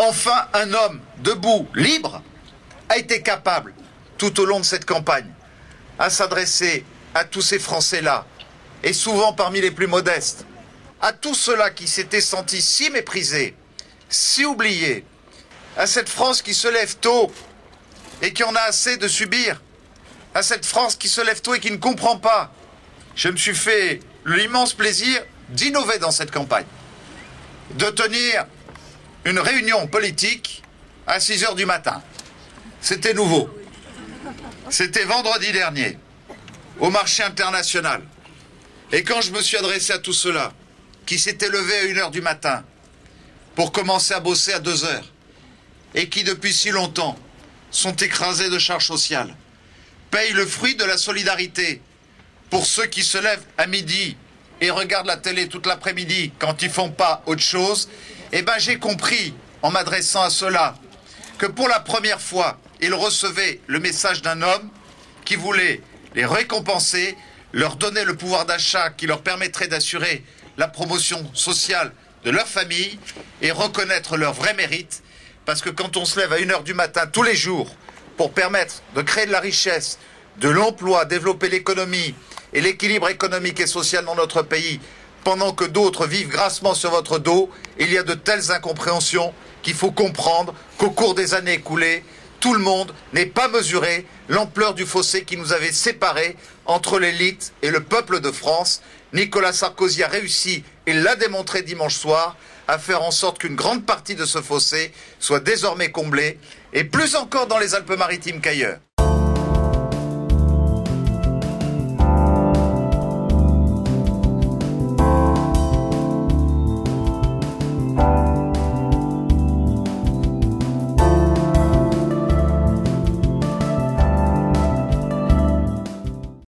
Enfin, un homme debout, libre, a été capable, tout au long de cette campagne, à s'adresser à tous ces Français-là, et souvent parmi les plus modestes, à tous ceux-là qui s'étaient sentis si méprisés, si oubliés, à cette France qui se lève tôt et qui en a assez de subir, à cette France qui se lève tôt et qui ne comprend pas. Je me suis fait l'immense plaisir d'innover dans cette campagne, de tenir une réunion politique à 6 heures du matin. C'était nouveau. C'était vendredi dernier, au marché international. Et quand je me suis adressé à tous ceux-là, qui s'étaient levés à 1 heure du matin, pour commencer à bosser à 2 heures, et qui depuis si longtemps sont écrasés de charges sociales, payent le fruit de la solidarité pour ceux qui se lèvent à midi et regardent la télé toute l'après-midi quand ils ne font pas autre chose, eh ben j'ai compris, en m'adressant à ceux-là, que pour la première fois, ils recevaient le message d'un homme qui voulait les récompenser, leur donner le pouvoir d'achat qui leur permettrait d'assurer la promotion sociale de leur famille et reconnaître leur vrai mérite. Parce que quand on se lève à 1 heure du matin tous les jours pour permettre de créer de la richesse, de l'emploi, développer l'économie et l'équilibre économique et social dans notre pays, pendant que d'autres vivent grassement sur votre dos, il y a de telles incompréhensions qu'il faut comprendre qu'au cours des années écoulées, tout le monde n'est pas mesuré l'ampleur du fossé qui nous avait séparés entre l'élite et le peuple de France. Nicolas Sarkozy a réussi, et l'a démontré dimanche soir, à faire en sorte qu'une grande partie de ce fossé soit désormais comblée, et plus encore dans les Alpes-Maritimes qu'ailleurs.